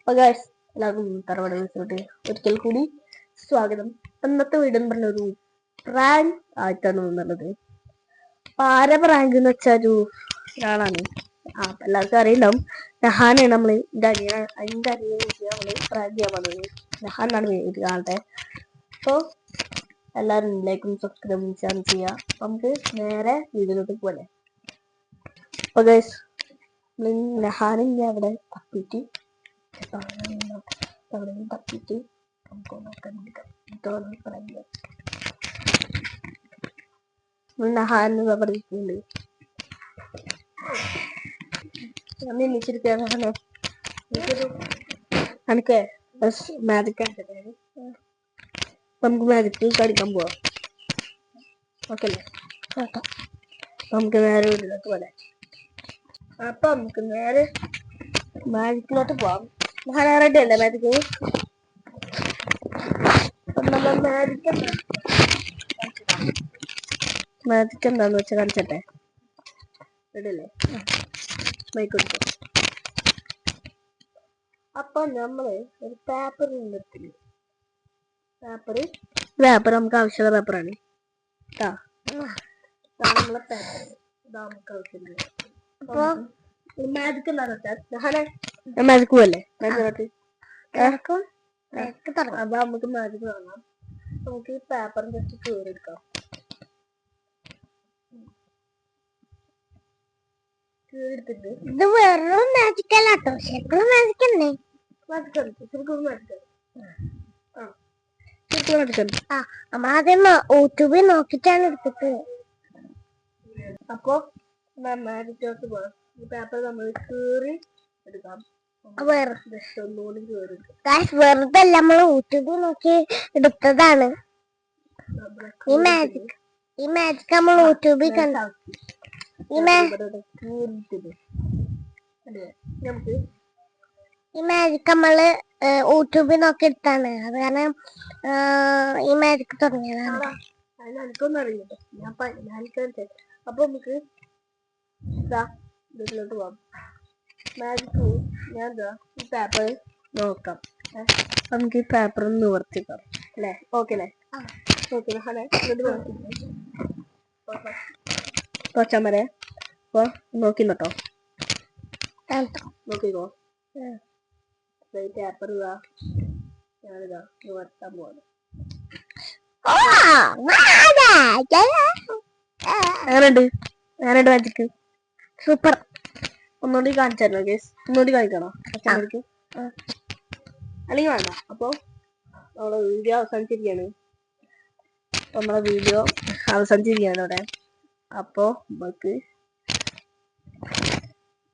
എല്ലാവർക്കും തറവാട് വീട്ടിലോട്ട് ഒരിക്കൽ കൂടി സ്വാഗതം. ഇന്നത്തെ വീഡിയോ എന്ന് പറഞ്ഞ ഒരു പ്രാങ്ക് ആയിട്ടാണ് വന്നുള്ളത്. ആര പ്രാങ്ക് എന്ന് വെച്ചാൽ ഒരാളാണ്. എല്ലാവർക്കും അറിയണ്ടാവും. നഹാനാണ് നമ്മള് എന്റെ അനിയനെ നമ്മള് പ്രാങ്ക് ചെയ്യാൻ വന്നത്. നഹാനാണ് ആളുടെ. അപ്പൊ എല്ലാവരും ലൈക്കും സബ്സ്ക്രൈബും ചെയ്യാം. നമുക്ക് നേരെ വീഡിയോയിലോട്ട് പോലെ. അപ്പൊ ഗൈസ് നഹാനെ അവിടെ തപ്പിട്ട് തപ്പിട്ട് നമുക്ക് നോക്കാൻ നഹാൻ പറഞ്ഞിട്ടുണ്ട്. ഞാൻ എണ്ണിച്ചിരിക്കാണ് എനിക്ക് മാജിക് നമുക്ക് മാജിക് കളിക്കാൻ പോവാം. ഓക്കെ അല്ലേ? നമുക്ക് നേരെ വീട്ടിലോട്ട് പോലെ. അപ്പൊ നമുക്ക് നേരെ മാജിക്കിലോട്ട് പോവാം. റെഡി അല്ലേ മാജിക്ക്? മാജിക് എന്താന്ന് വെച്ചാൽ കാണിച്ചട്ടെ. റെഡി അല്ലേ? മൈക്കൊടുത്തു. അപ്പൊ നമ്മള് ഒരു പേപ്പർ എടുത്തില്ല. പേപ്പർ നമുക്ക് ആവശ്യമുള്ള പേപ്പറാണ് കേട്ടാ. നമ്മളെ പേപ്പർ ഇതാ നമുക്ക് ആവശ്യമില്ല. അപ്പൊ മാജിക് എന്താന്ന് വെച്ചാൽ മാജിക് പോവല്ലേ? മാജിക് അപ്പൊ നമുക്ക് മാജിക് തുടങ്ങാം. നമുക്ക് ഈ പേപ്പറിന് ജസ്റ്റ് കീറിയെടുക്കാം. കീറിയെടുത്തിട്ട് ഇത് വെറും മാജിക് അല്ല കേട്ടോ, ശരിക്കും മാജിക് തന്നെ. ആദ്യം യൂട്യൂബിൽ നോക്കിട്ടാണ് എടുത്തിട്ട്. അപ്പൊ മാജിക്കോട്ട് പോവാം. ഈ പേപ്പർ നമ്മൾ കീറി എടുക്കാം. വെറുതെ നമ്മൾ യൂട്യൂബിൽ നോക്കി എടുത്തതാണ്. ഈ മാജിക് നമ്മൾ യൂട്യൂബിൽ കണ്ടു. ഈ മാജിക് നമ്മള് യൂട്യൂബിൽ നോക്കി എടുത്താണ്. അത് കാരണം ഈ മാജിക് തുടങ്ങിയതാണ്. എനിക്കൊന്നും അറിയില്ല. അപ്പൊ നമുക്ക് വീട്ടിലോട്ട് പോവാം. മാജിക് ഞാൻ ഈ പേപ്പർ നോക്കാം. നമുക്ക് ഈ പേപ്പർ ഒന്ന് നിവർത്തിക്കാം അല്ലേ? ഓക്കെ അല്ലേ? കൊച്ചമ്മരെ അപ്പൊ നോക്കിന്നോ. നോക്കിക്കോ. പേപ്പർ ഇതാ ഞാനിതാ നിവർത്താൻ പോവാണ്. ഞാനുണ്ട് മാജിക്. സൂപ്പർ. ഒന്നുകൂടി കാണിച്ചാലോ ഗേസ്? ഒന്നുകൂടി കാണിക്കണോ അച്ഛനക്ക്? അല്ലെങ്കിൽ വേണ്ട. അപ്പൊ നമ്മളെ വീഡിയോ അവസാനിച്ചിരിക്കുകയാണ്. അവിടെ. അപ്പൊ നമുക്ക്